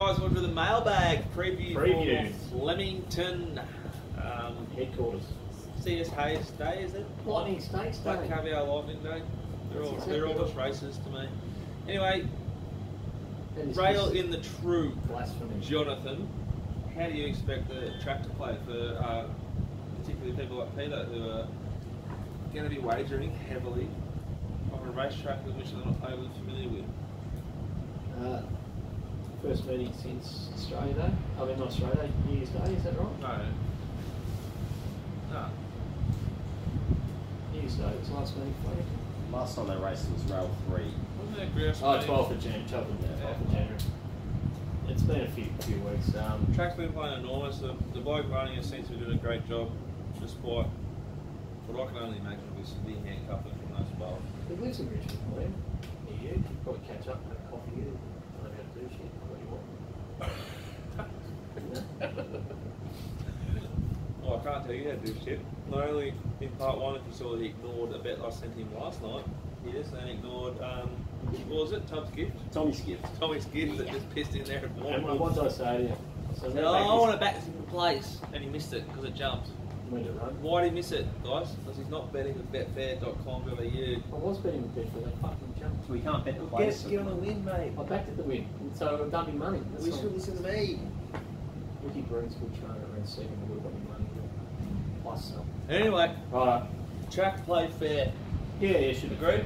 Guys, welcome to the mailbag preview for Flemington headquarters. CS Hayes Day, is it? Lightning Stakes Day. Black Caviar Lightning Day. They're all just races to me. Anyway, rail in the true. Blasphemy. Jonathan, how do you expect the track to play for particularly people like Peter who are going to be wagering heavily on a racetrack with which they're not overly familiar with? First meeting since Australia Day. I mean, not Australia Day, New Year's Day, is that right? No. New Year's Day was the last meeting for Flemington. Last time they raced was rail 3. Wasn't there grass? 12th of January. 12th of January. It's been a few weeks. Track's been playing enormous. The bloke running it seems to be doing a great job, despite what I can only imagine will be severe handcuffing from those bowls. He lives in Richmond, William. You could probably catch up and have a coffee here. I don't know how to do shit. What do you want? Well, I can't tell you how to do shit. Not only in part one, if you saw, he ignored a bet I sent him last night. Yes, and ignored, what was it? Tommy's gift. Tommy's gift that just pissed in there at And what did I say to you? So I want to back this into place, and he missed it because it jumped. When did it run? Why did he miss it, guys? Because he's not betting with betfair.com.au. I was betting with Betfair, they fucking jumped. We can't bet the place. Get on a win, mate. I backed at the win, so I've done me money. You should listen to me. Ricky Broom's good trainer around second, I would have got me money. Plus some. Anyway, Right. track play fair. Yeah, should agree. Agreed?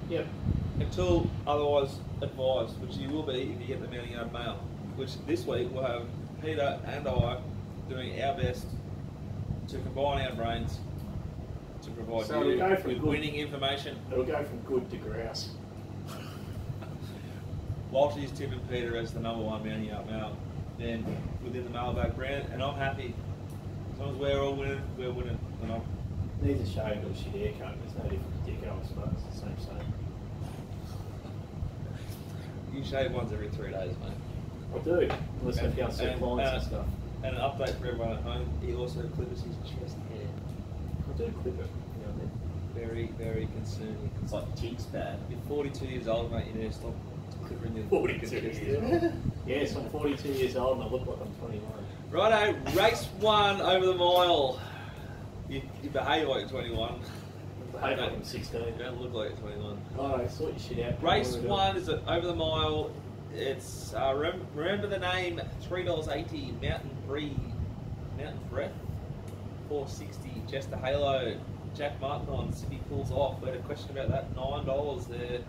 Yep. Until otherwise advised, which you will be if you get the Mounting Yard Mail. Which this week we'll have Peter and I doing our best to combine our brains to provide So you we'll go from with good. winning information. It'll go from good to grouse. Walshy's tipping Peter as the #1 Mounting Yard Mail, then within the mailbag brand, and I'm happy. As long as we're all winning, we're winning. And I'm Needs a shave or a shit haircut. There's no difference to Dicko, I suppose. It's the same. You shave once every 3 days, mate. I do. Unless I go and see clients and stuff. And an update for everyone at home, he also clips his chest hair. I do clip it. You know what I mean? Very, very concerning. It's like Tig's bad. You're 42 years old, mate, you need to stop clipping your 42 chest years hair. old. Yes, I'm 42 years old and I look like I'm 21. Righto, race 1 over the mile. You behave like you're 21. I behave like I'm 16. You don't look like you're 21. Alright, sort your shit out. Race 1 is over the mile. It's, remember the name, $3.80, Mountain Breath, 460, Jester Halo, Jack Martin on Sydney pulls off. We had a question about that, $9 there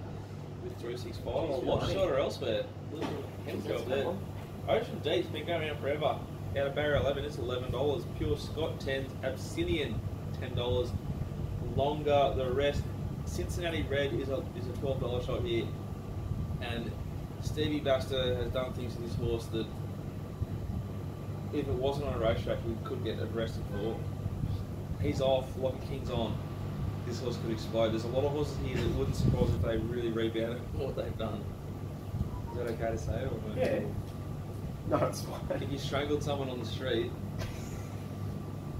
with 365. What shot or elsewhere? There. Ocean Deep's been going around forever. Out of barrier 11, it's $11. Pure Scott 10, Abyssinian $10. Longer the rest. Cincinnati Red is a $12 shot here, and Stevie Baxter has done things to this horse that, if it wasn't on a racetrack, we could get arrested for. He's off like a king's on. This horse could explode. There's a lot of horses here that wouldn't surprise if they really rebounded what they've done. Is that okay to say? Or no? Yeah. No, it's fine. If you strangled someone on the street,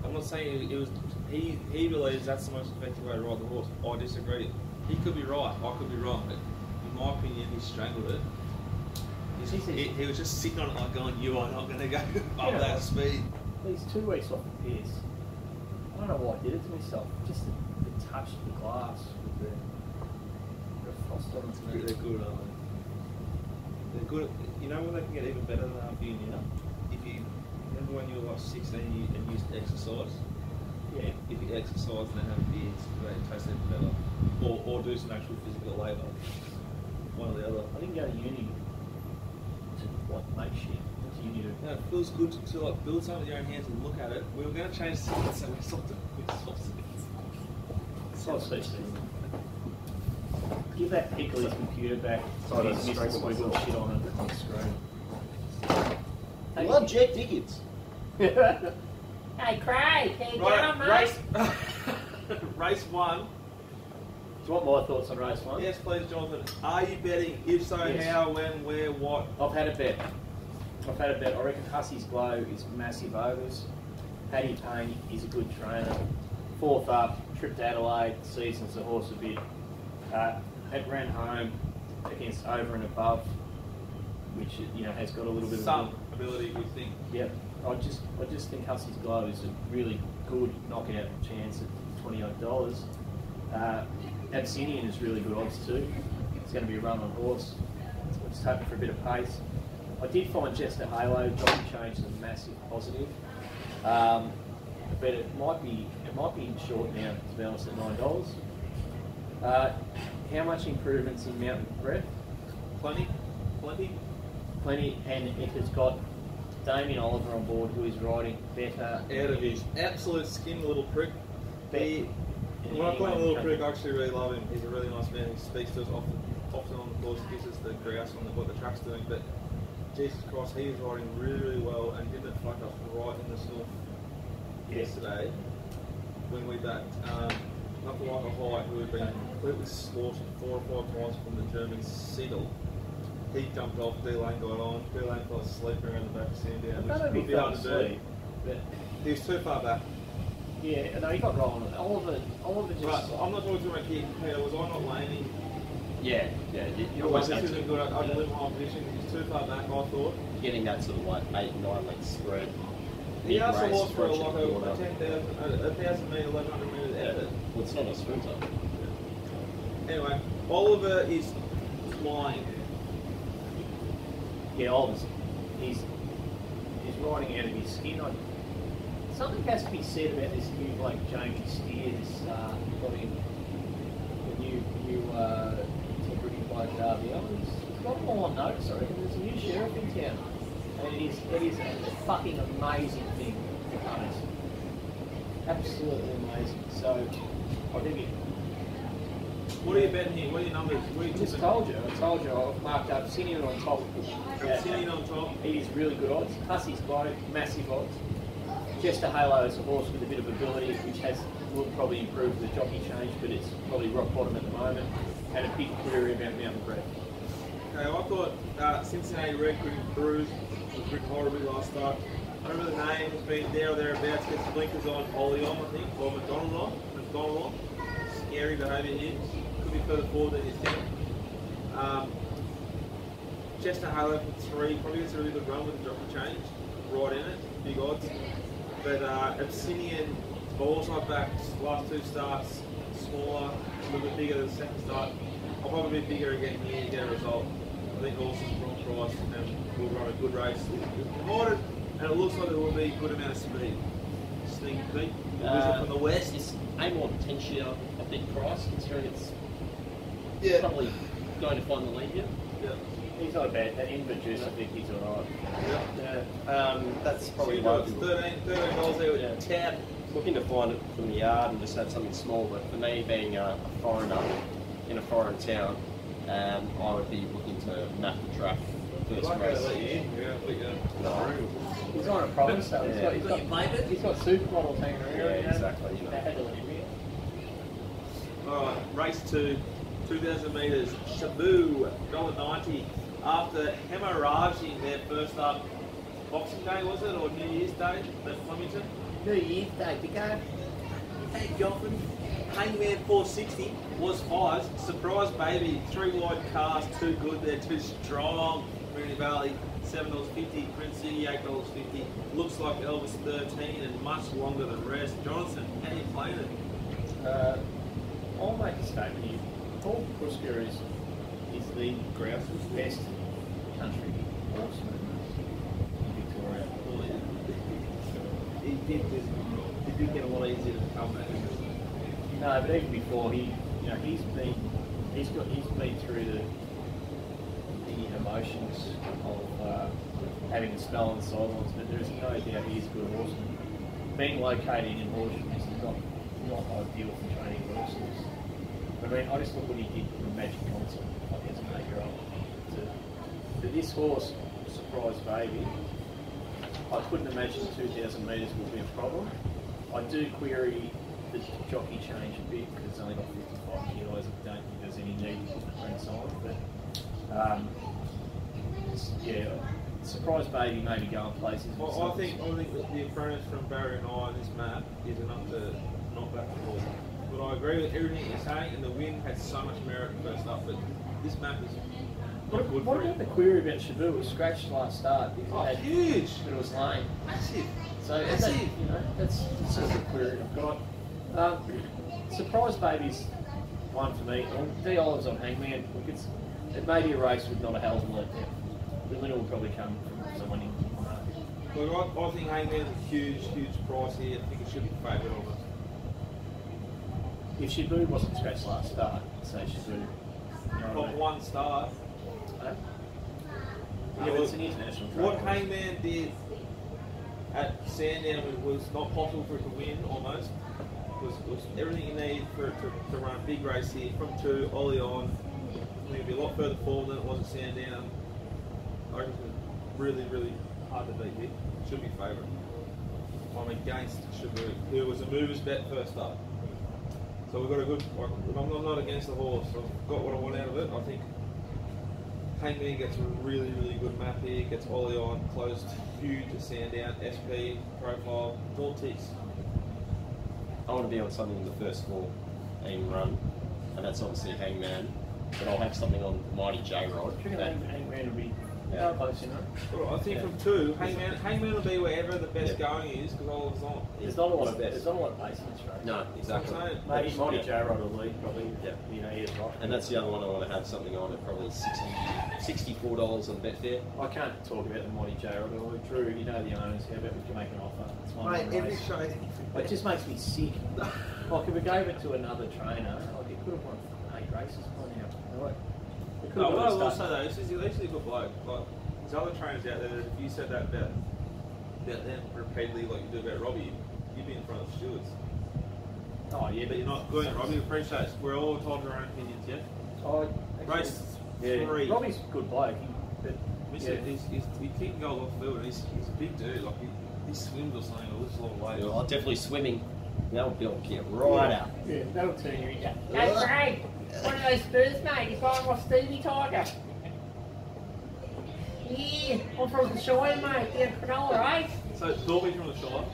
I'm not saying it was. He believes that's the most effective way to ride the horse. I disagree. He could be right. I could be wrong. But in my opinion, he strangled it. He was just sitting on it like going, "You are not going to go up that speed." He's 2 weeks off the piers. I don't know why I did it to myself. Just the touch of the glass with the frost on it. They're good, aren't they? They're good. You know when they can get even better than after you now? If you remember when you were like 16 and used to exercise? Yeah. If you exercise and then have beers, they taste even better. Or do some actual physical labour. One or the other. I didn't go to uni to like make shit. What's uni do? No, it feels good to like build something with your own hands and look at it. We were going to change the sequence, so we stopped it. Soft speech then. Give that pickle his computer back. So he's missing wiggle shit on it on the screen. I love Jack Dickens. Hey Craig, how you going, mate? Race 1. Do you want my thoughts on race 1? Yes, please, Jonathan. Are you betting? If so, Yes. how, when, where, what? I've had a bet. I reckon Hussey's Glow is massive overs. Paddy Payne is a good trainer. 4th up, trip to Adelaide, seasons the horse a bit. Had ran home against Over and Above. which has got a little bit some of ability, we think. Yeah, I just think Hussey's Glow is a really good knockout chance at $20 odd. Abyssinian is really good odds too. It's going to be a run on horse. I'm just hoping for a bit of pace. I did find Chester Halo jockey change a massive positive, but it might be in short now, to be honest, at $9. How much improvements in Mountain Breath? Plenty. And it has got Damien Oliver on board, who is riding better. Out of his absolute skin, little prick. When I call him a little prick, I actually really love him. He's a really nice man. He speaks to us often on the course, gives us the grouse on what the track's doing. But Jesus Christ, he was riding really, really well and didn't fuck us right in the snuff yesterday when we backed nothing like a High, who had been completely slaughtered 4 or 5 times from the German Siddle. He jumped off, D-Lane got on, D-Lane fell asleep around the back of Sandown, which would be hard to do. But he was too far back. Yeah, no, he got rolling. Oliver just... Right, I'm not talking to my kid. Was I not laning? Yeah. You're This always going isn't to good. I deliver my position. He's too far back, I thought. getting that sort of like 8-9 length spread. He asked a horse for approaching like the a corner. 1,000 metre, 1,100 metre effort. Well, it's not a sprinter. Anyway, Oliver is flying. Yeah, Oliver's he's riding out of his skin. Something has to be said about this new bloke, Jamie Steer, this got him the new integrity bloke He's got more on notice, I reckon. There's a new sheriff in town. And it is a fucking amazing thing for punters. Absolutely amazing. So I think it. What are you betting here? What are your numbers? What are you I just told you. I've marked up Sinian on top. Sitting on top. He is really good odds. Hussey's bloke, massive odds. Chester Halo is a horse with a bit of ability, which will probably improve the jockey change, but it's probably rock bottom at the moment. And a big query about Mountain Breath. Okay, I thought Cincinnati Red could improve. It was written horribly last start. I remember the name has been there or thereabouts. Gets blinkers on, Holly on, I think, or McDonald on. Scary behaviour here. Could be further forward than you think. Chester Halo for 3 probably gets a really good run with the jockey change. Right in it, big odds. But Abyssinian, balls I backed last 2 starts, smaller, a little bit bigger than the second start. I'll probably be bigger again here and get a result. I think horses wrong price and will run a good race. And it looks like there will be a good amount of speed. Sneaky Pete, the wizard from the west. Is Amor potentially a big price, considering it's Yeah. probably going to find the lead here? Yeah. He's not bad. That Inverjuice, I think he's alright. That's probably So one. it's $13 there with tab. Looking to find it from the yard and just have something small, but for me, being a foreigner in a foreign town, I would be looking to map the track first race. No. He's on a promise though. Yeah. He's got supermodels hanging around. Yeah, exactly. They had to let him in. Alright, race 2, 2,000 metres. Shaboo, $1.90. After hemorrhaging their first up, Boxing Day was it, or New Year's Day at Flemington? New Year's Day, Dicko. Hey Jonathan, Hangman 460 was 5. Surprise baby, 3 wide cars, too good, they're too strong. Mooney Valley, $7.50. Prince City, $8.50. Looks like Elvis 13 and much longer than rest. Jonathan, how are you playing it? I'll make a statement here. Paul Krusker is the best country horseman in Victoria. He did get a lot easier to come at. No, but even before he's been through the emotions of having a spell on the sidelines, but there is no doubt he is a good horseman. Being located in Horsham is not ideal for training horses. But I mean, I just look what he did in the Magic Concert, like as an 8-year-old. For this horse, Surprise Baby, I couldn't imagine 2,000 metres will be a problem. I do query the jockey change a bit because it's only got 55 kilos. I don't think there's any need to put the prints on. But yeah, Surprise Baby maybe going places. Well, I think that the apprentice from Barry and I on this map is enough to knock back the ball. But I agree with everything you're saying, and the win had so much merit first up. But this map is not good What for about him. the query about Shabu? It was scratched last start. Huge! But it was lame. Massive! So Massive. that's sort of the query I've got. Surprise Babies one for me. D Olives on Hangman. Look, it may be a race with not a hell of a lot there. The winner will probably come from someone in the market. Look, I think Hangman's a huge price here. I think it should be favourite almost. If Shabu wasn't scratched last start, I'd say Shabu. You know what I Top mean? one star. Huh? Yeah, but it's an international track. What Hangman did at Sandown was not possible for it to win almost. Was everything you need for it to run a big race here from 2, Ollie on. I think it'd be a lot further forward than it was at Sandown. I reckon it's really hard to beat here. Should be favourite. I'm against Shabu, who was a mover's bet first up. So we've got a good. I'm not against the horse. I've got what I want out of it. I think Hangman gets a really good map here. Gets Ollie on, closed huge to Sandown, SP profile, all ticks. I want to be on something in the first 4 aim run, and that's obviously Hangman. But I'll have something on Mighty J-Rod. Do you reckon Hangman will be close, you know? Well, I think from 2, Hangman will be wherever the best going is because Oliver's on. There's not a lot of best. There's not a lot of pace in this race. No, exactly. Maybe Mighty J-Rod will lead, probably. Yeah. You know, he is right. And that's the other one I want to have something on at probably $64 on Betfair. I can't talk about the Mighty J-Rod. Well, Drew, you know the owners. How about we can make an offer? It's one Mate, every race. show. It just makes me sick. Like, if we gave it to another trainer, like, he could have won 8 races by now. Right? No, what I will say though, he's a good bloke. Like, there's other trainers out there that if you said that about them repeatedly like you do about Robbie, you'd be in front of the stewards. Oh, yeah, But you're not good at Robbie, appreciate it. We're all entitled to our own opinions, yeah? Oh, Race yeah. 3. Robbie's a good bloke. He kicked goal off the field. He's a big dude. Like he swims or something, or lifts a lot of weight. Oh, definitely swimming. That'll build you right out. Yeah, that'll turn you into. Hey, Craig, one of those Spurs, mate. You're buying off Stevie Tiger. Yeah, I'm from the Shire, mate. Yeah, Cronulla, right? So Dorby from the Shire,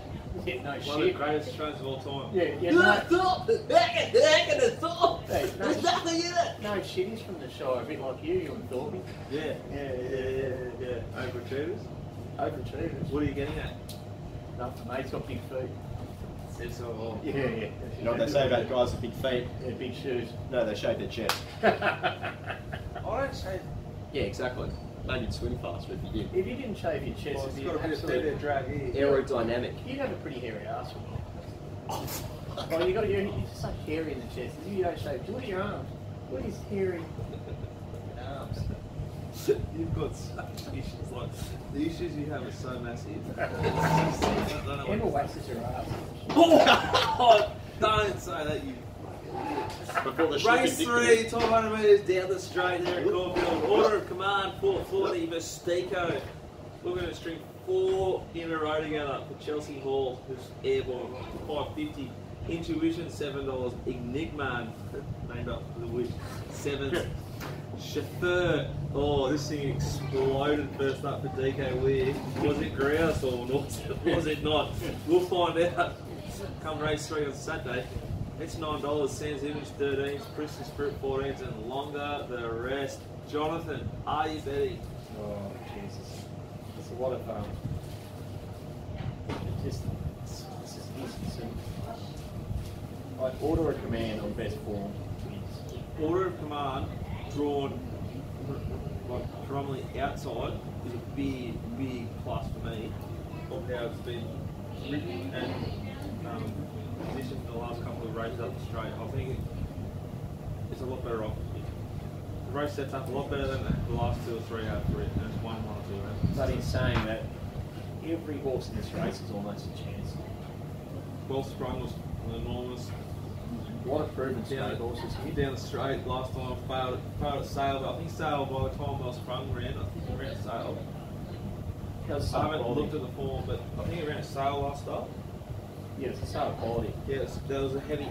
Yeah, no one of the shit. greatest trainers of all time. Yeah, no, Stop! Back the top! Hey, no, There's nothing in it! no shit. He's from the Shire, a bit like you. You're in Thorby. Yeah. Yeah. Overachievers. Overachievers. What are you getting at? Nothing, mate. He's got big feet. Said so all. Yeah. You know what they say about guys with big feet? Yeah, big shoes. No, they shave their chest. I don't say. Yeah, exactly. Maybe you'd swim fast, but if you did. If you didn't shave your chest, Well, it'd it's be got a bit absolute. of drag here. Aerodynamic. You'd have a pretty hairy ass. Oh, you got you're just so hairy in the chest. As if you don't shave. Look at your arms. Look at his hairy arms. You've got such issues. Like the issues you have are so massive. I don't know Emma what- waxes your ass. Oh, don't say that, you. Before the Race shipping 3, 1200 metres down the straight there at Caulfield. Order of command 440 versus Dicko. Looking at string 4 in a row together for Chelsea Hall, who's airborne, 550. Intuition $7. Enigma, named up for the witch, 7. Chauffeur, oh, this thing exploded first up for DK Weir. Was it grouse or was it not? We'll find out come race 3 on Saturday. It's $9, Sam's Image 13s, Christian Spirit 14s, and longer the rest. Jonathan, are you betting? Oh Jesus! It's a lot of fun. It's just easy to. Like order a command on best form wins. Order of command drawn like predominantly outside is a big plus for me of how it's been written and positioned in the last couple of races up the straight. I think it's a lot better off. The race sets up a lot better than the last 2 or 3 have for it, and it's 1 or 2. But he's saying that every horse in this race is almost a chance. Well sprung was enormous. A lot of proven straight horses here. Down the straight last time, failed at Sale, but I think Sale by the time Well Sprung ran, I think he ran at Sale. I haven't looked at the form, but I think he ran at Sale last start. Yeah, it's a sale quality. Yes, there was a heavy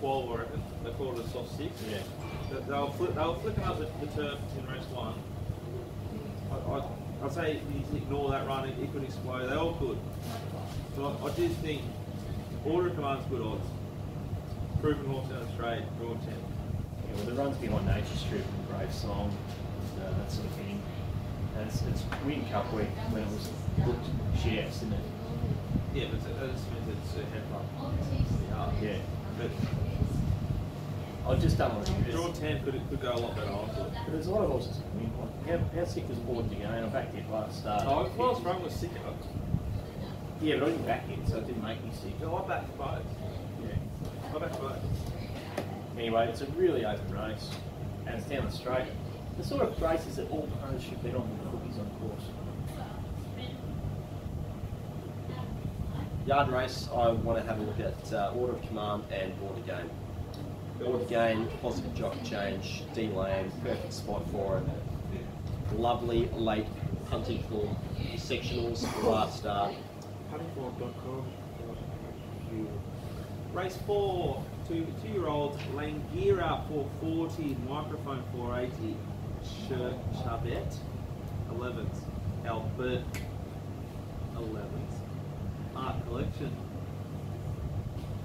12, I reckon. They called it a soft 6. Yeah. They were flicking up the turf in race 1. I'd say you ignore that run, it could explode. They all could. But I did think Order of Command's good odds. Proven horse down the straight, draw 10. Yeah, well, the runs behind Nature Strip and Brave Song. that sort of thing. And it's win cup week when it was looked shit, isn't it? Yeah, but that just means it's a head pump. Pretty hard. Yeah. But I just don't want to draw 10 could go a lot better, I thought. But there's a lot of horses that win. Like, how sick was Board to go? And I backed it last start. Oh, Wells Run was sick. Yeah, but I didn't back it, so it didn't make me sick. No, I backed both. Yeah. I backed both. Anyway, it's a really open race, and it's down the straight. The sort of races that all punters should bet on with cookies on course. Yard race, I want to have a look at Order of Command and Order Game. Order Game, positive jockey change, D-Lane, perfect spot for it. Lovely late punting form, sectionals, last start. Puntingform.com. Race 4, 2-year-old Langira 440, microphone 480, shirt Chabet, 11th, Albert, 11th, Art Collection,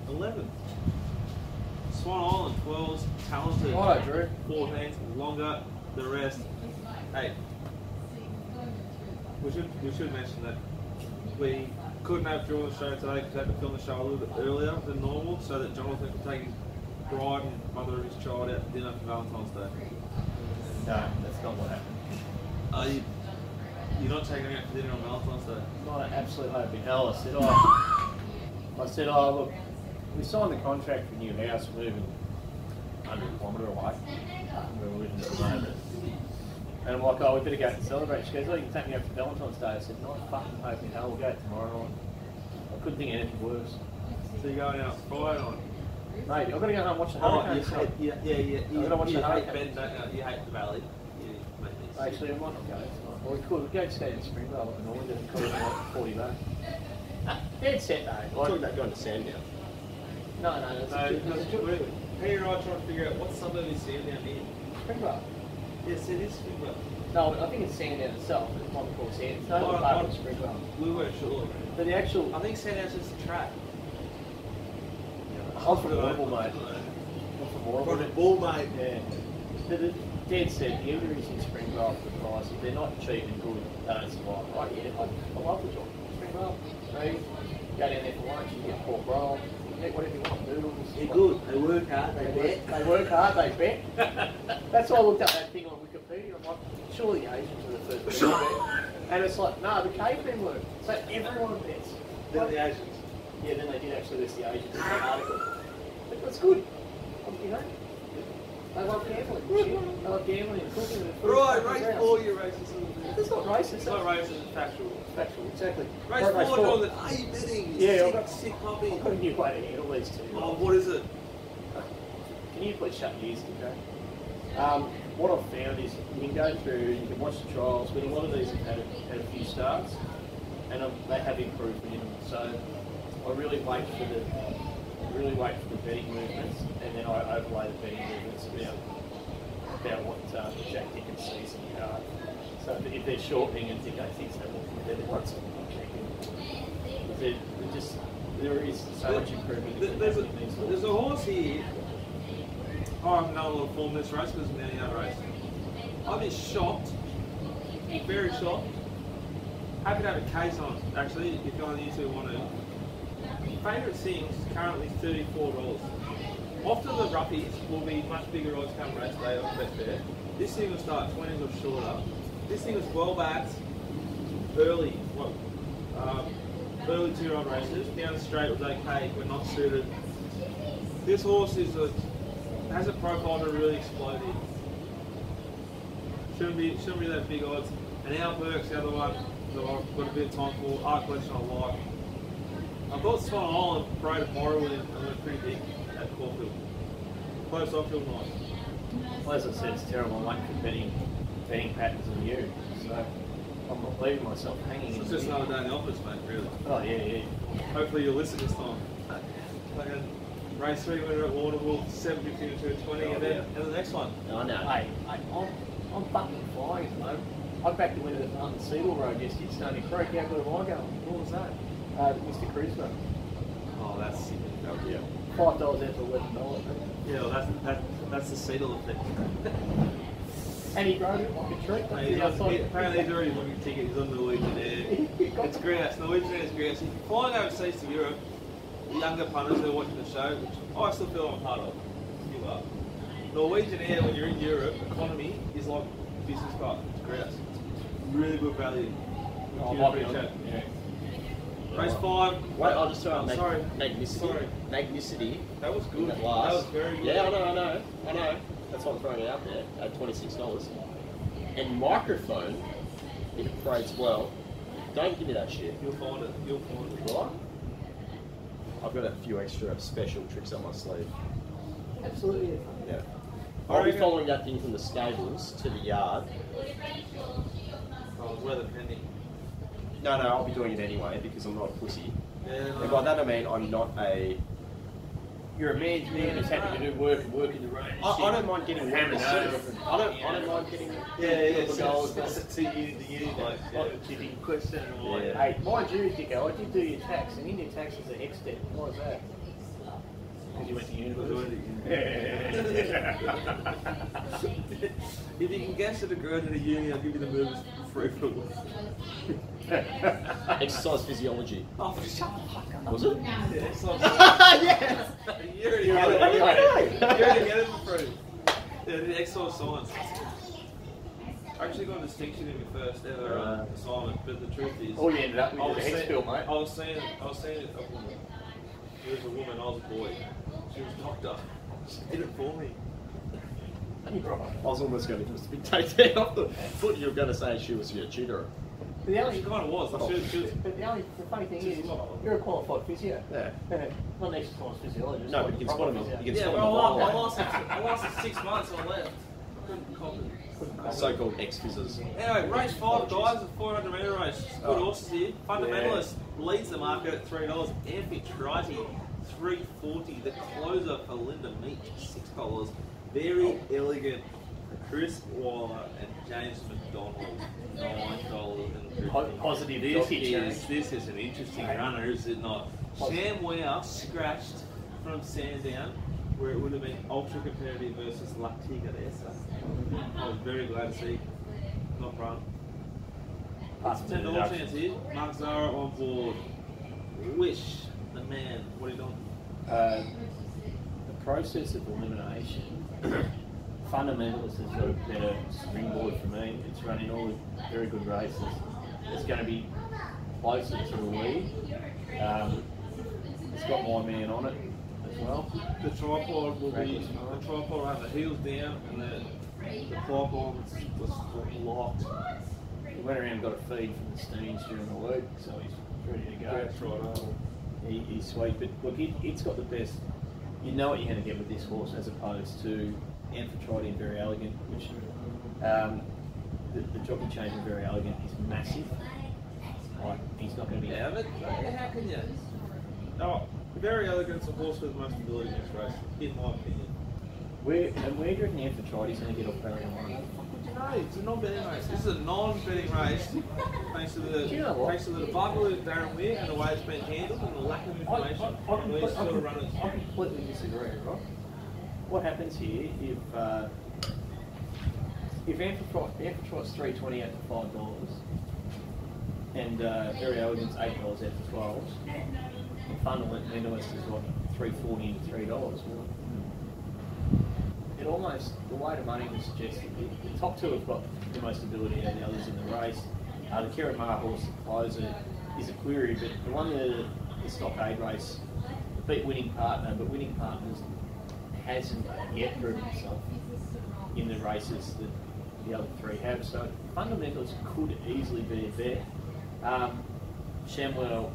11th, Swan Island 12's Talented, Righto, Drew. 14th, Longer, the rest, 8. We should mention that we couldn't have Drew on the show today because we had to film the show a little bit earlier than normal so that Jonathan could take his bride and mother of his child out to dinner for Valentine's Day. No, that's not what happened. You're not taking him out for dinner on Valentine's Day? Not an absolute hope in hell. I said, look, we signed the contract for a new house, we're moving 100 kilometre away from where we're living at the moment. And I'm like, we better go and celebrate. She goes, you can take me out for Valentine's Day. I said, not fucking hope in hell, we'll go tomorrow night. I couldn't think of anything worse. So you're going out Friday night? Mate, I've got to go home and watch the Oh, hurricane. you hate hurricane. Ben, don't you? You hate the Valley. Actually, I might not go tonight. Well, we could. We'd go skate in Springvale like normally, but it cost like 40 bucks. Dead set though. I'm talking about going to Sandown. No, that's Hey, you're all trying to figure out what suburb is Sandown in. Springvale. Yes, it is Springvale. No, I think it's Sandown itself. It's not called Sandown. It's not part of Springvale. We weren't sure. But the actual... I think Sandown's just a track. I'm from Warble, mate. I'm from Warble. From Bull, mate. Yeah. But the dead set, the injuries in Springvale for the price, if they're not cheap and good, they don't survive. Right, yeah, I love the job. Springvale. They go down there for lunch, you get pork roll, you get whatever you want, noodles. They're good. They work hard. They bet. They work hard, they bet. That's why I looked up that thing on Wikipedia. I'm like, surely the Asians are the first people to bet. And it's like, no, the cavemen work. So everyone bets. Then the Asians. Yeah, then they did actually list the Asians in the article. But that's good. You know? They love gambling. Shit. They love gambling and cooking and food. Right, race 4, you're racist. It's not racist. It's not racist, it's factual. It's factual, exactly. Race 4, Jonathan, are you betting? Yeah, I've got sick puppy. I've got a new way to handle these two. Oh, what is it? Can you please shut your ears, Dicko? What I've found is you can go through, you can watch the trials, but a lot of these have had a few starts, and they have improvement in them. So I really wait for the betting movements, and then I overlay the betting movements about what Jack Dickens sees in the card. So if they're shortening and Dicko thinks they're walking there, they want something to check in. There is so much improvement. There's a horse here. I haven't done a lot of form in this race because it's an any other race. I've been shocked, very shocked. Happy to have a case on it, actually, if you two want to. Favourite Sings is currently $34. Often the roughies will be much bigger odds come race day on Betfair. This thing will start 20s or shorter. This thing was well backed early, early 2-year-old races. Down the straight was okay, but not suited. This horse has a profile to really explode in. Shouldn't be that big odds. And Al Burke's the other one that I've got a bit of time for. Art Collection I like. I thought Swan Island paraded horribly and went pretty big at Caulfield. Close off-field nice. Well, as I said, it's terrible. I'm waiting for betting patterns on you. So I'm not leaving myself hanging. It's just another day in the office, mate, really. Oh, yeah. Hopefully you'll listen this time. Race 3 winner at Waterville, 7:50 to 2:20, and the next one. I know. Hey, I'm fucking flying at the moment. I backed the winner at Martin Seedle Road yesterday at Stony Creek. How good am I going? What was that? Mr. Cruiser. Oh, that's sick. Yeah. $5 out for $11. Yeah, well, that's the Seedle effect. And he rode it like a treat. Apparently he's already booking tickets. He's on the Norwegian Air. It's grouse. Norwegian Air is grouse. If you're flying overseas to Europe, the younger punters who are watching the show, which I still feel I'm part of, give up. Norwegian Air, when you're in Europe, economy is like business class. It's grouse. It's really good value. Race 5. Wait, I'll just throw out sorry. Magnicity. That was good. At last. That was very good. Yeah, I know. That's why I'm throwing it out there at $26. And microphone, if it parades well, don't give me that shit. You'll find it. Right? I've got a few extra special tricks up my sleeve. Absolutely. Yeah. I'll be following that thing from the stables to the yard. Oh, weather pending. No, I'll be doing it anyway because I'm not a pussy. Yeah, And by that I mean I'm not a... You're a man's man who's happy to do work in the rain. I don't mind getting Hammer I don't mind getting... That's to you, like, Tipping question. Yeah. Hey, mind you, Dicko, I did do your tax, and in your tax is an extent. Why is that? Because you went to university. If you can guess at a girl at a uni, I'll give you the moves for free for a week. Exercise physiology. Oh, shut the fuck up. Was it? Yeah, exercise. Yes! You already get it for free. Yeah, the exercise science. I actually got a distinction in my first ever assignment, but the truth is... All you ended up with was a hex bill, mate. I was seeing a woman. She was a woman, I was a boy. She was a doctor. She did it for me. I was almost going to just be taken off the foot. You were going to say she was your tutor. The only, She kind of was. Like, but the funny thing is, you're a qualified physio. Yeah. Not an exercise physiologist. No, but you can spot him. You can spot him. I lasted 6 months and I left. Couldn't cop it. So-called ex-fizzers. Anyway, race 5, guys, a 400 metre race. Good horses here. Fundamentalist leads the market at $3. Amphitrite, $3.40. The closer for Linda Meach, $6. Very elegant. Chris Waller and James McDonald, $9.50. Positive. This is an interesting runner, is it not? Sam Wow scratched from Sandown, where it would have been ultra competitive versus La Tigresa. I was very glad to see not run. $10 chance here. Mark Zara on board. Wish the man. What are you doing? The process of elimination, Fundamentalist has got a better springboard for me. It's running all the very good races. It's going to be closer to the lead. It's got my man on it as well. The tripod will be will have the heels down and the clock on was locked. He went around and got a feed from the Steens during the week, so he's ready to go. That's right. He's sweet, but look, it's got the best. You know what you're going to get with this horse as opposed to Amphitrite and Very Elegant, which the jockey change in Very Elegant is massive. Like, he's not going to be Yeah, but how can you? Oh, Very Elegant's a horse with the most ability in this race, in my opinion. Where do you reckon Amphitrite is going to get off barrier 1? No, it's a non-betting race. This is a non-betting race, thanks to the debacle of Darren Weir and the way it's been handled and the lack of information. I completely disagree, right? What happens here if Amphitrite's $3.20 out to $5 and Very Elegant's $8 out to $12, and Fundamentalist is what $3.40 to $3? Well, it almost, the weight of money would suggest that the top two have got the most ability out of the others in the race. The Kieran Maher horse, the closer, is a query, but the one that the stockade race beat Winning Partner, but Winning Partners hasn't yet proven himself in the races that the other three have. So Fundamentals could easily be a bet. Shamwell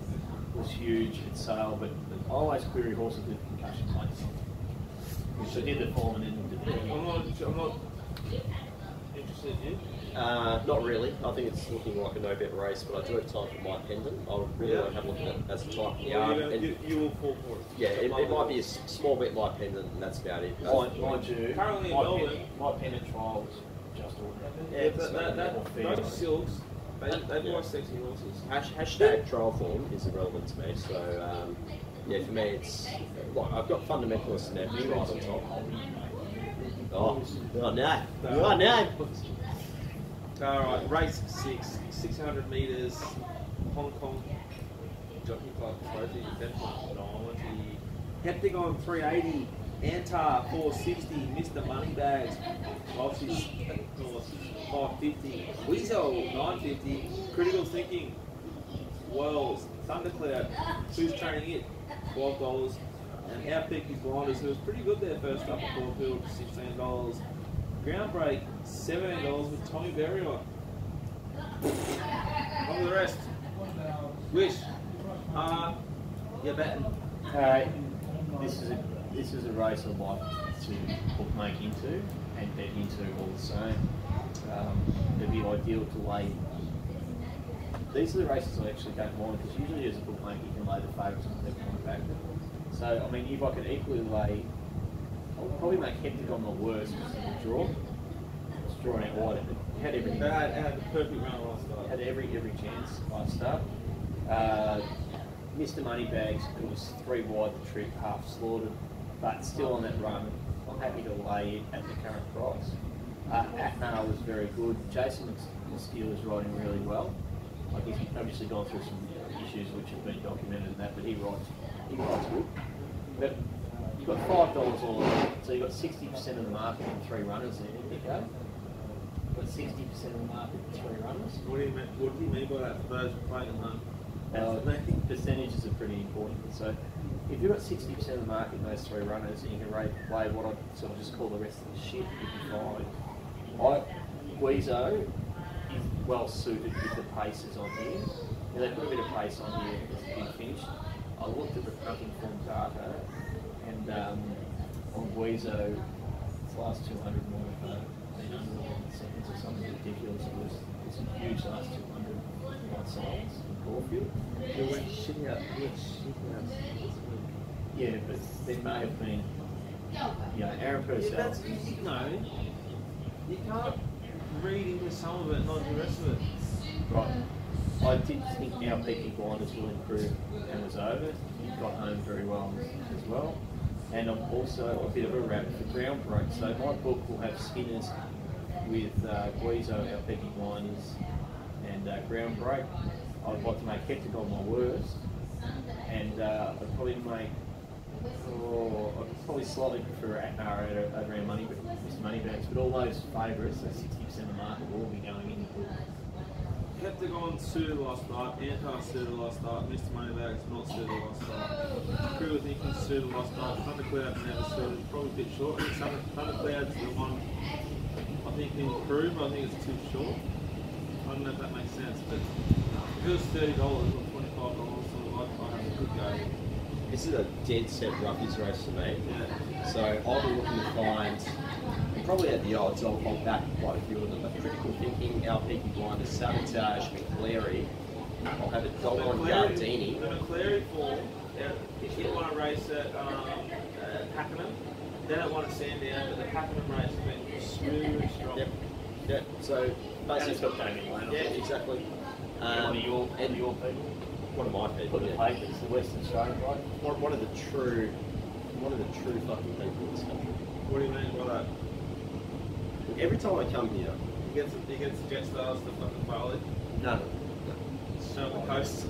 was huge at sale, but I always query horses with concussion plates, which I did the form and then did the I'm not interested in you. Not really. I think it's looking like a no-bet race, but I do have time for my pendant. I would really want to have a look at it as a type of yard. You will fall for it. Yeah, it might be a small bet my pendant, and that's about it. Mind you, Currently in Melbourne, my pendant trial was just ordinary. Yeah, those silks, they buy sexy horses. Hashtag trial form is irrelevant to me, so yeah, for me it's... Well, I've got Fundamentalist and Amphitrite on top. Oh no. Alright, race 6, 600 metres, Hong Kong Jockey Club Trophy, definitely 90. Heptagon 380, Antar 460, Mr. Moneybags, Walshy 550, Weasel 950, Critical Thinking, Wells, Thundercloud, who's training it, $12, and Our Peaky Blinders, who was pretty good there first up at Caulfield, $16. Ground Break, $17 with Tommy Berry on. On the rest. Wish. You're betting. This is a race I'd like to bookmake into and bet into all the same. It'd be ideal to lay. These are the races I actually don't mind because usually as a bookmaker you can lay the favourites on the left factor. So I mean, if I could equally lay, I would probably make Heptagon my worst because of the draw. It's drawing out wide. It had everything. They had the perfect run last start. Had every chance last start. Mr. Moneybags, it was 3 wide the trip, half slaughtered, but still on that run. I'm happy to lay it at the current price. Atnar was very good. Jason Steele is riding really well. Like he's obviously gone through some issues which have been documented and that, but he rides good. But you've got $5 all in, so you've got 60% of the market in 3 runners there, Dicko. You've got 60% of the market in 3 runners. What do you mean by that for those playing at home? Percentages are pretty important. So if you've got 60% of the market in those 3 runners and you can play what I sort of just call the rest of the shit, you'd be fine. Guizo is well suited with the paces on here. Now they put a bit of pace on here as a big finish. I looked at the fronting form data and on Guizo, its last 200 more been under 11 seconds or something ridiculous. It's a huge last 200 right sides in Caulfield. It went shit out. Yeah, but there may have been, Aaron Purcell. Yeah, you can't read into some of it, not the rest of it. Right. I did think Our Peaky Blinders will improve and was over. He got home very well as well. And I'm also a bit of a rabbit for Ground Break. So my book will have Skinners with Guizo, Our Peaky Blinders and Ground Break. I'd like to make Heptagon my worst. And I'd probably make, I'd probably slightly prefer Atnar over our Mr. Moneybags. But all those favourites, so 60% of the market, will all be going in the book. Heptagon suited last night, Antar suited last night, Mr. Moneybags not suited last night. Critical Thinking suited last night, Thundercloud never suited, probably a bit short. I think Thundercloud's the one I think can improve, I think it's too short. I don't know if that makes sense, but if it was $30 or $25, I'd have a good go. This is a dead set roughies race for me. Yeah. So I'll be looking to find, and probably at the odds, I'll back quite a few of them. But Critical Thinking, Our Peaky Blinders, Sabotage, McCleary. I'll have a dog on Gardini. The McCleary form, if you want to race at Pakenham, they don't want to stand down, but the Pakenham race has been really strong. Yep. So basically, it's got Damien Lane on yeah, it. exactly. One of your people. One of my people. Put the papers, the Western Australian right? One of the true fucking people in this country. What do you mean by that? Every time I come here, He gets the Jetsstars to fucking Bali, no. show up the coast.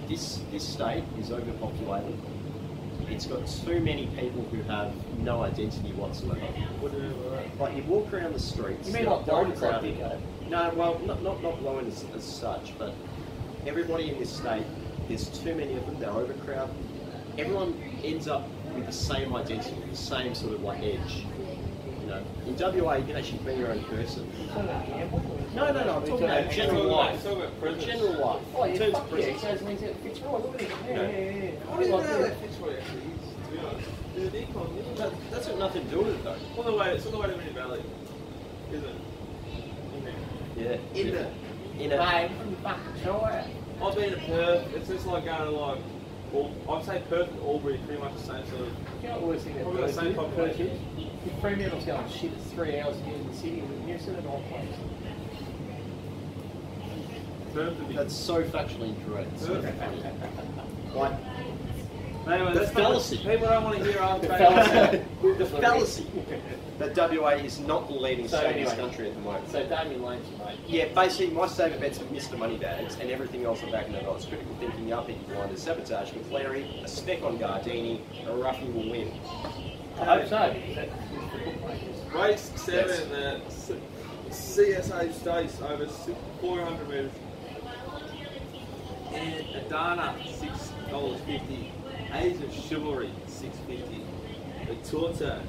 This state is overpopulated. It's got too many people who have no identity whatsoever. What do you mean by that? Like you walk around the streets. You mean they're like Dover's like overcrowded. Dicko? No, well, not blowing as such, but everybody in this state, there's too many of them. They're overcrowded. Everyone ends up with the same identity, the same sort of like edge. You know, in WA, you can actually be your own person. No, I'm talking about general life. General life. Oh, In yeah, terms fuck of yeah, presence. it goes and he's Fitzroy, look at it. Yeah. I don't know how that fits for you actually, to be honest. There's a decon, isn't it? That's got nothing to do with it though. It's on the way to Winnie Valley, isn't it? Yeah. In there. In a, Mate, from the fucking shore. I've been to Perth, it's just like going to like, I'd say Perth and Albury pretty much the same sort of, You know what the worst thing about Probably the Perth same is? population. If Fremantle's going, shit, it's 3 hours to get in the city, and you're sitting in all place. Perth would be, that's so factually incorrect. So Perth. like, Anyway, The that's fallacy. People don't want to hear our The fallacy that WA is not the leading So state in this anyway. country at the moment. So Damien Lane's your mate. Yeah, basically my saver bets are Mr. Moneybags and everything else are back in the odds. Critical thinking, up, Peaky Blinders, Sabotage, McClary, a spec on Gardini, a roughie will win. I hope so. That's the bookmakers. Race 7, the CSA States over 400 metres. And Adana, $6.50. Age of Chivalry, $6.50. The Torta,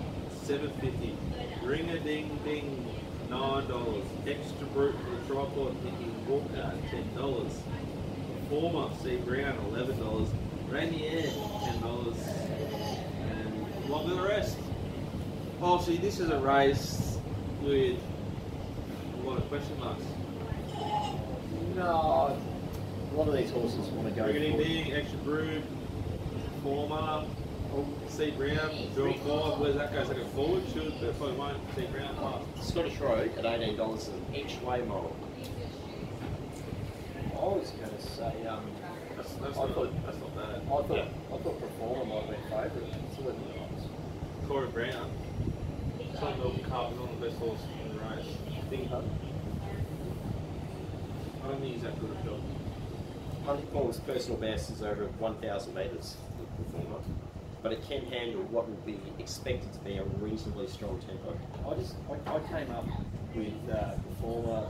$7.50. Ring a Ding Ding, $9. Extra Brute for the tripod thinking Walker, $10. Former C Brown, $11. Rainier, $10. And what with the rest? Obviously, this is a race with a lot of question marks. No, a lot of these horses want to go. Ring a Ding for Ding, Extra Brute, Former, C Brown, draw 5. Where's that go? Is that go forward? Should, but probably won't. C Brown, pass. Scottish Road at $18 an each way model. I was going to say, That's I not bad. I thought Performer might have been favourite. It's $11. Corey Brown, Tom Milton Cup is on the best horse in the race. Big Hunt. I don't think he's that good at Phil. Huntington's personal best is over 1,000 metres performer, but it can handle what would be expected to be a reasonably strong tempo. I came up with Performer,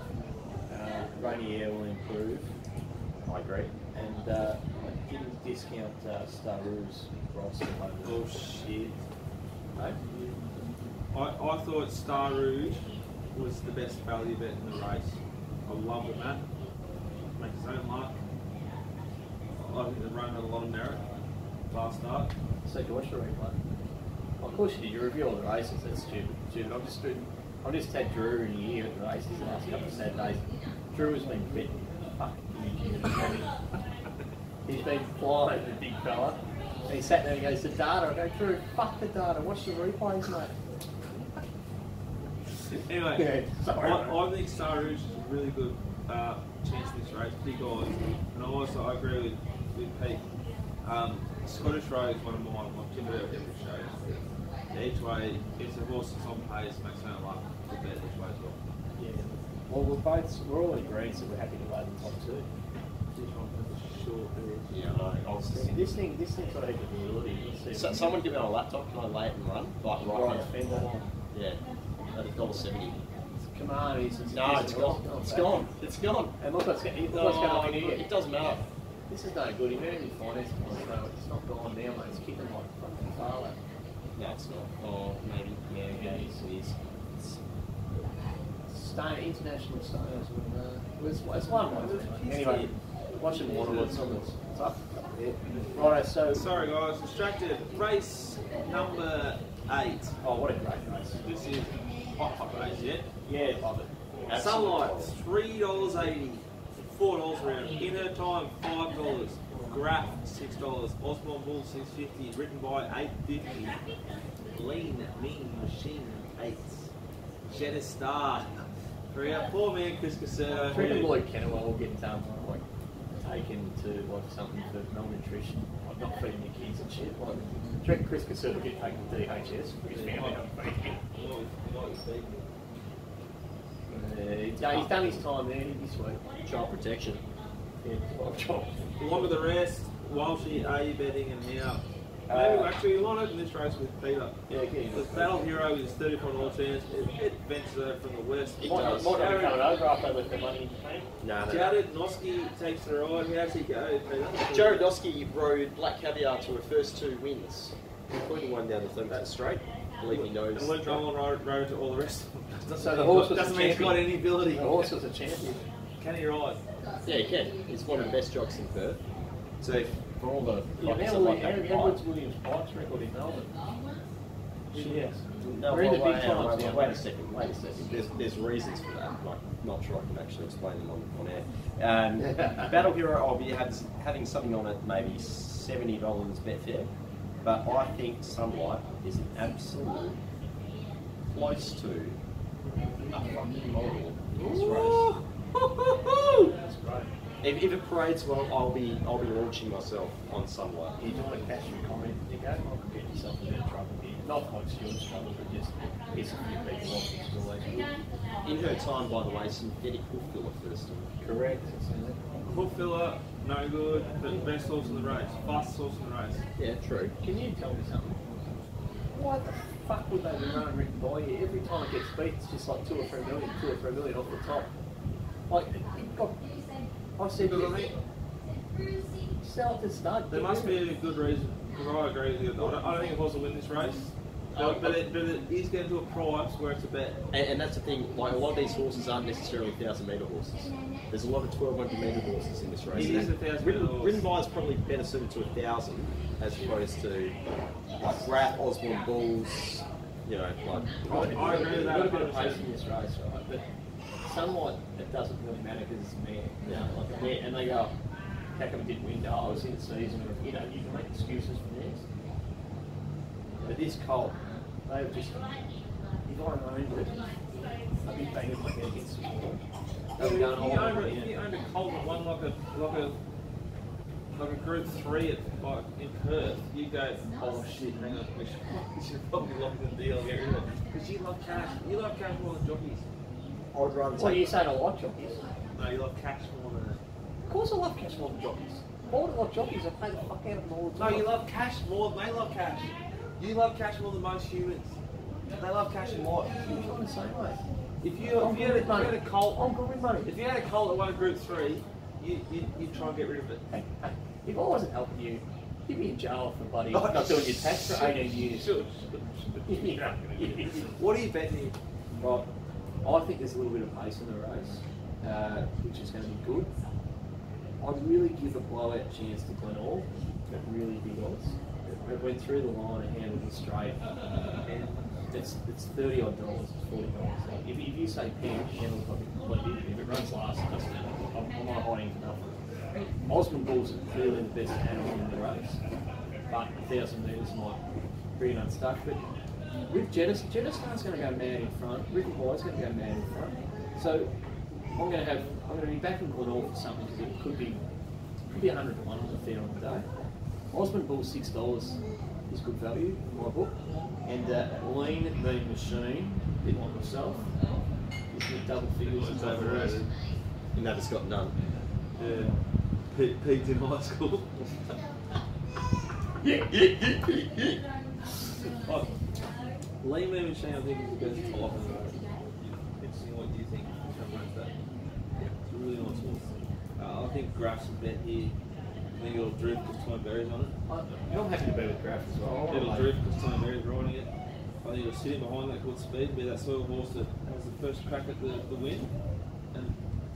Rainier will improve, I agree. and I didn't discount Star Rouge Ross at the moment. Oh shit. No? I thought Star Rouge was the best value bet in the race. I love the map. Makes his own luck. I think the run had a lot of merit. Last start. So do you watch the replay? Of course you did. You review all the races. That's stupid. I've just had Drew in a year at the races the last couple of Saturdays. Drew has been fit. Fucking he's been flying, the big fella. And he sat there and goes, the data. I go, Drew, fuck the data. Watch the replays, mate. Anyway, Yeah, sorry, I think Star Rouge is a really good chance in this race. Big odds. And I agree with Pete. Scottish Road is one of mine. I've given it every show. Each way, if the horse is on pace, makes no luck. We'll bet each way as well. Yeah. Well, we're all in agreement, so we're happy to lay the top two. Sure, Yeah, I was just thinking. This thing's got a capability. So, someone give me a laptop, can I lay it and run? Like right now? Fender. Yeah, at $1.70. Come on, No, it's gone. It's gone. It's gone. And look what's going on here. It doesn't matter. This is no good. He made any finance points, it's not gone now, mate. It's kicking like fucking Farlow. No, it's not. Oh, maybe. Yeah, it is. International stars. It's one. Anyway, watching Waterwood's on this. It's up. Yeah. Right, so. Sorry guys, distracted. Race number 8. Oh, what a great race. This is hot race, yeah? Yeah, love it. Sunlight, $3.80. $4 around. In her time, $5. Graph, $6. Osborne Bull, $6.50. Written by $8.50. Lean Mean Machine, 8. Jetta Star, 3 out. Poor man Chris Caserta. I reckon Lloyd Kennewell will get like taken to like something for malnutrition, like not feeding your kids and shit. Like, I reckon Chris Caserta will get taken to DHS for his family not feeding. He's done his time there this week. Child protection. Yeah, job. Along with the rest, Walshy, A betting and now. Maybe actually we might open this race with Peter. Yeah, okay. The Battle Hero is 30-4 chance. It vents from the west. It Might does. not be coming over after they left their money in Japan. No. Jared Noski takes the ride. How's he go, Peter? Jared Dosky rode Black Caviar to her first 2 wins, including one down the Flemington Straight. I believe he knows. And Luke Drummond rode to all the rest of them. So the horse was doesn't a mean he's got champion. any ability. The horse was a champion. Can he ride? Yeah, he can. He's one of the best jocks in Perth. So for all the Yeah, like, now stuff like that, Edwards Williams Pike's record in Melbourne. Yes. No, We're in the wait, big hang on, times now. wait a second. There's reasons for that. Like, not sure I can actually explain them on air. Battle Hero, I'll be having something on it, maybe $70 Betfair. But I think Sunlight is an absolute close to a fucking model in this race. That's great. If it parades well, I'll be launching myself on somewhere. You don't want to cash your comment, Dicko. I could get yourself in a bit of trouble here. Not like Stuart's trouble, but just piss a few people off. It's always good. In her time, by the way, synthetic hoof filler first. Correct. Hoof filler, no good, but best horse in the race. Fastest horse in the race. Yeah, true. Can you tell me something? Why the fuck would they be running written by you? Every time it gets beat, it's just like 2 or 3 million off the top. Like, it got, I said, Because I think sell it to stud. there must be a good reason. Because I agree with you. I don't think a horse will win this race. But it is getting to a price where it's a bet. And that's the thing, like a lot of these horses aren't necessarily 1,000-metre horses. There's a lot of 1,200-metre horses in this race. It is a 1,000-metre horse. Written by is probably better suited to 1,000 as opposed to like Graf, Osborne Bulls, you know, like. I agree with that. Got a bit of pace in this race, right? But somewhat it doesn't really matter because it's a mare. Yeah. Like a mare, and they go, how come it didn't win? I was in the season, or, you know, you can make excuses for this. But this colt, they've just, if I owned it, I'd be banging my head against the wall. If you owned a colt that won like a Group 3 at in Perth, you go, oh shit, hang on, we should probably lock the deal and get rid of it. Because you love cash. You love cash more than jockeys. I would rather What are you saying, I like jockeys? No, you love cash more than it. Of course I love cash more than jockeys. Why would I like jockeys? I pay the fuck out of them all the No, time. you love cash more than they love cash. You love cash more than most humans. They love cash and what? You're trying to say, mate. If you had a colt, I'm good with money. if you had a colt that won Group 3, you'd try and get rid of it. Hey, if I wasn't helping you, you'd be in jail for bloody not doing your tax for 18 years. Sure. You What are you betting here? Right. I think there's a little bit of pace in the race, which is going to be good. I'd really give a blowout chance to Glenall at really big odds. It went through the line and handled it straight. And it's $30 odd, it's $40. So if you say pin, handles probably completely. If it runs last, it doesn't matter. I'm not hiding for nothing. Osborne Bulls are clearly the best animal in the race, but 1,000 metres might bring it unstuck. But with Jettistar's going to go mad in front. Ricky Boy's going to go mad in front. So I'm going to be backing Glenall for something because it could be 100 to 1 on the fair on the day. Osborne Bull $6 is good value in my book, and Lean Mean Machine, a bit like myself, is with double figures. It's overrated. You never got none. Yeah. Pete's in high school. Oh, Lee Mean Machine, I think, is the best type in the road. Interesting, what do you think? It's a really nice horse. I think Graf's a bet here. I think it'll drift because Tom Berry's on it. I'm happy to be with Graf as well. It'll drift because Tom Berry's riding it. I think it'll sit in behind that good speed, be that sort of horse that has the first crack at the win. And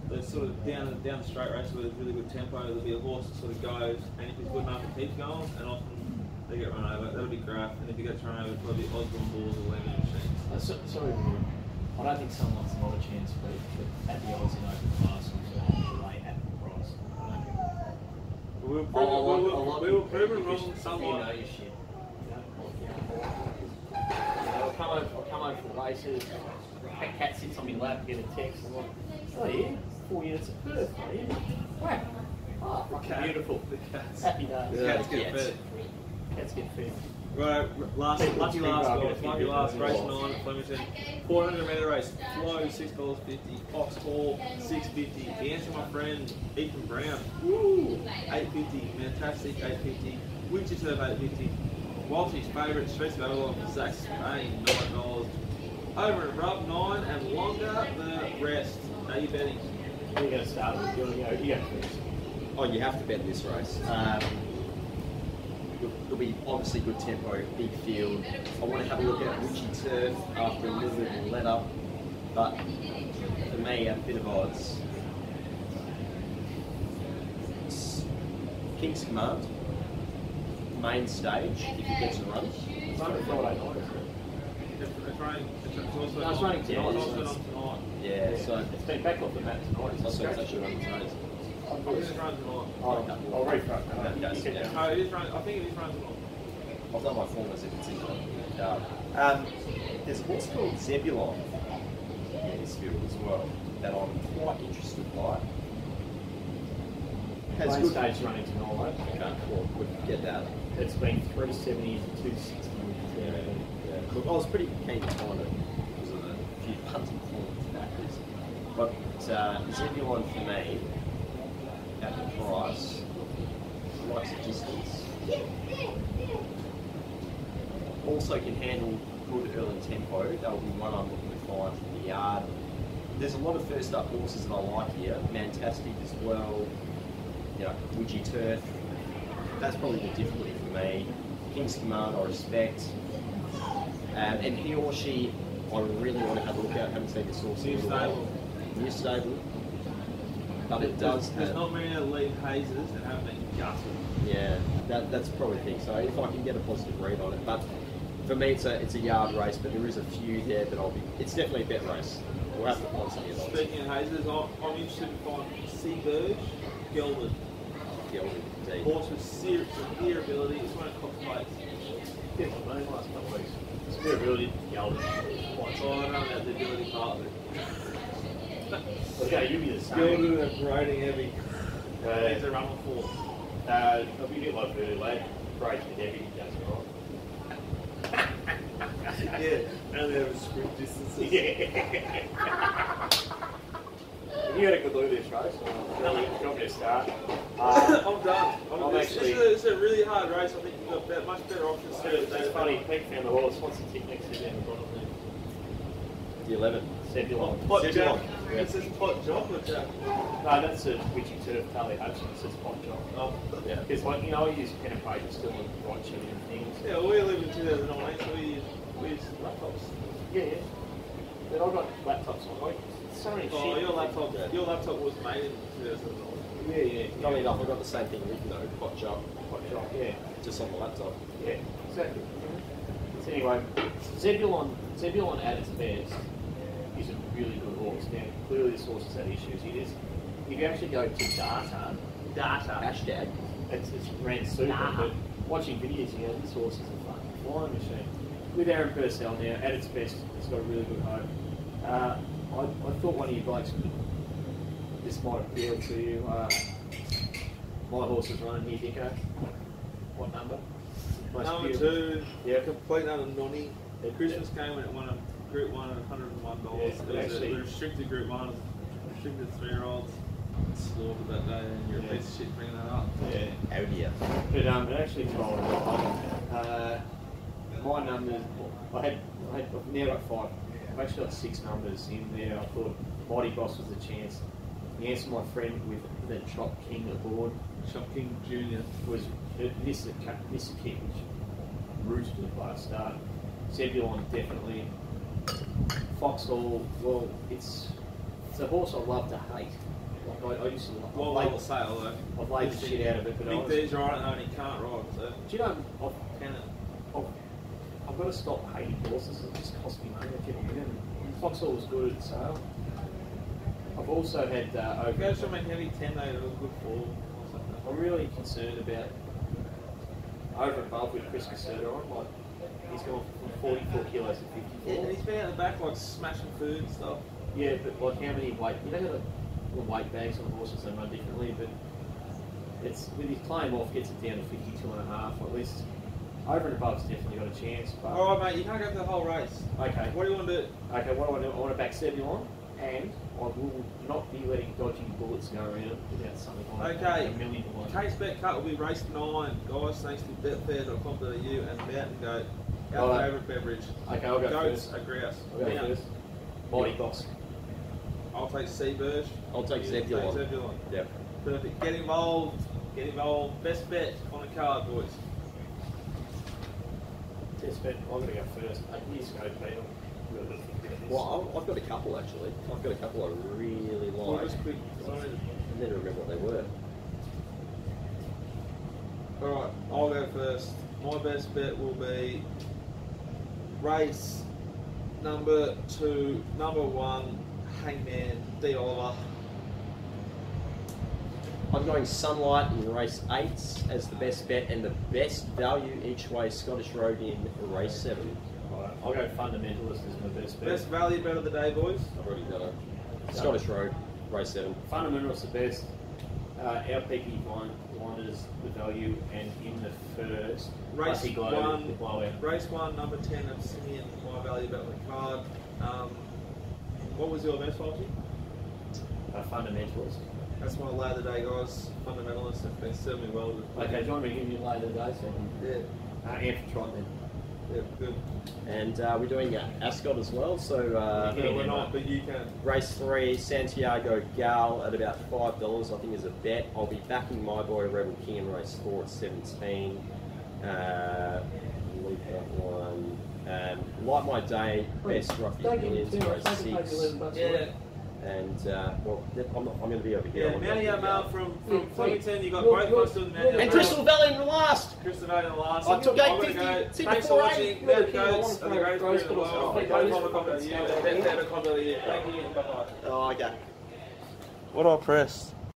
they're sort of down the straight race with a really good tempo. There'll be a horse that sort of goes, and if he's good enough, it keeps going, and often they get run over. That'll be Graf, and if he gets run over, it'll probably be Osborne Bulls or Lemon Machine. Sorry, I don't think someone's not a chance for at the odds in open class until late at the price. We were proven wrong You somewhat. know your shit. I'll come over for the races. That cat sits on my lap, get a text. I'm like, oh yeah, 4 units of Perth, oh yeah. Wow. Oh, fucking beautiful. The cats. Happy days. Yeah, cats get fed. Cats get fed. Right, lucky last race 9 at Flemington. 400 metre race. Flow $6.50. Fox Hall $6.50. The answer, my friend Ethan Brown. Woo! $8.50. Fantastic $8.50. Wichita $8.50. Walshy's favourite Streets of Avalon Zach Spain $9. Over and above 9 and longer the rest. How are you betting? Who are you going to start with? You want to go? You go first. Oh, you have to bet this race. It'll be obviously good tempo, big field. I want to have a look at Witchy Turf after a little bit of a let up, but for me, a bit of odds. King's Command, main stage, if he gets a run. It's only Friday night, isn't it? It's running tonight. tonight. It's also tonight. Yeah, so It's been back off the map tonight. it's also actually running tonight. I think it's running tonight. I'll refront that. Yeah, You can- yeah. No, it is running. I think it is running tonight. I've done my form as if it's in the card. There's a horse called Zebulon in this field as well that I'm quite interested by. Has Main good. stage running to Norway. Okay, well, we get that. It's been 370 to 260. Yeah. Look, I was pretty keen to find it because of a few punting factors. But Zebulon for me, at the price, likes the distance. Also can handle good early tempo. That will be one I'm looking to find from the yard. There's a lot of first up horses that I like here. Mantastic as well. You know, Widgie Turf. That's probably the difficulty for me. King's Command I respect. And he or she, I really want to have a look at. I haven't seen this horse in a while. New stable. But it does There's have... not many that leave hazes and haven't been gutted. Yeah, that's probably the thing. So if I can get a positive read on it. But for me, it's a yard race, but there is a few there that I'll be... It's definitely a bet race. We'll have to find some of those. Speaking of hazes, I'm interested in finding Seaburge, Gelded. Gelded, indeed. Horse with severe ability. It's one of Cox Place. Yeah, I mean, last couple of weeks. Severe ability, Gelded. Oh, I don't know about the ability part of it. Well, yeah, you'll be the same. Gelded and riding heavy. It's a run for. It'll be a bit like early late. Break the heavy, that's all right. Yeah, only over sprint distances. You had a good look at this race. You want me to start? I'm done. This actually- is a really hard race. I think you've got much better options to do. It's funny, Pete found the horse. What's the tick next to him? The 11. Zebulon. Pot Zebulon. Jack. It says Pot Jock or Jack? No, that's a Widgie Turf, Charlie Hudson. It says Pot Jock. Oh, Yeah. Because, like, you know, I use pen and paper still and write shit and things. yeah, we live in 2019, so we use laptops. Yeah, yeah. But I've got laptops on. Like, so many Oh, shit. your laptop was made in 2009. Yeah, yeah. Funny enough, I've got the same thing written though, Pot Jock, Pot Jock, yeah. just on the laptop. Yeah, exactly. So anyway, Zebulon at its best is a really good horse. Now, clearly this horse has had issues. It is, if you actually go to data, Hashtag. it's ran super, but watching videos, you know, this horse is a fucking flying machine. With Aaron Purcell now, at its best, it's got a really good hope. I thought one of you blokes could, this might appeal to you. My horse is running here, Dicko. What number? Most Number beautiful. 2, Yeah. complete under Nonny. Christmas came when it won a Group 1 at $101. Yeah, It was actually- a restricted Group 1, restricted 3-year-olds. Slaughtered that day, and you're a piece of shit bringing that up. Yeah. Oh dear. But it actually told my numbers. I've now got 5. I've actually got 6 numbers in there. I thought Mighty Boss was a chance. The answer my friend with the Chop King aboard Shop King Jr. was Mr. King, which rooted to the last start. Zebulon definitely. Foxhall, well, it's a horse I love to hate. Like I used to love. Well, I will say, although. I've laid the shit out of it, but I Big was, D's right and he can't ride, so do you know, can it? I've got to stop hating horses. It just costs me money. I keep winning. Foxhall was good at the sale. I've also had If over. it goes from a heavy 10 though, it was good form or something. I'm really concerned about over and above with Chris Caserta on. Like he's gone from 44 kilos to 54. Yeah, and he's been out the back like smashing food and stuff. Yeah, but like how many weight? You know the weight bags on horses they run differently, but it's with his claim off gets it down to 52.5. At least over and above's definitely got a chance. But Alright mate, you can't go for the whole race. okay, What do you want to do? okay. What do I do? I want to back Zebulon, and I will not be letting dodgy bullets go around without something like Okay. $1 million to 1. Case bet cut will be race 9. Guys, thanks to betfair.com.au and Mountain Goat. Our Alright. favourite beverage. Okay, I'll go Goats first. are grouse. I'll go Now, first. Mighty Boss. I'll take Seaburge. I'll take You Zebulon. Take Zebulon. Yep. Perfect. Get involved. Get involved. Best bet on the card, boys. Yes, but I'm going to go first. Years ago, Pete, I'm really think about this. Well, I've got a couple actually. I've got a couple I really Well, like. just quick. Sorry. I never remember what they were. Alright, I'll go first. My best bet will be race number 2, number 1, Hangman D. Oliver. I'm going Sunlight in race 8 as the best bet and the best value each way Scottish Road in race 7. Alright, I'll go Fundamentalist as my best bet. Best value bet of the day, boys. I've already got a Scottish Road, race 7. Fundamentalist the best. Our peaky winders the value, and in the first, Race Lucky Glow, one. the blowout. Race 1, number 10 of Simeon, my value about the card. What was your best, Walshy? Fundamentalist. That's my lay of the day, guys. Fundamentalists have been serving me well. Okay, do you want me to give you later today? So Yeah, Amphitrite then. yeah, good. And we're doing Ascot as well. So No, we're not, but you can. race 3, Santiago Gal at about $5, I think is a bet. I'll be backing my boy Rebel King in race 4 at 17. Leap out 1. Like My Day, best roughie Don't give me opinions, too much. race They can pay 11 bucks. 6. Yeah, And well, I'm going to be over here. Mountie Mal from Flemington, you got Look, both look, us doing look. Mountie And Crystal Valley in the last. Crystal Valley in the last. I took I'm 850 gonna go. to Thanks for before watching. You're the Mountie king. I Goats want are the to greatest throw breed in the rose world. petals. Don't comment on the year. They're the comment of the year. Thank you. Bye-bye. Oh, okay. What do I press?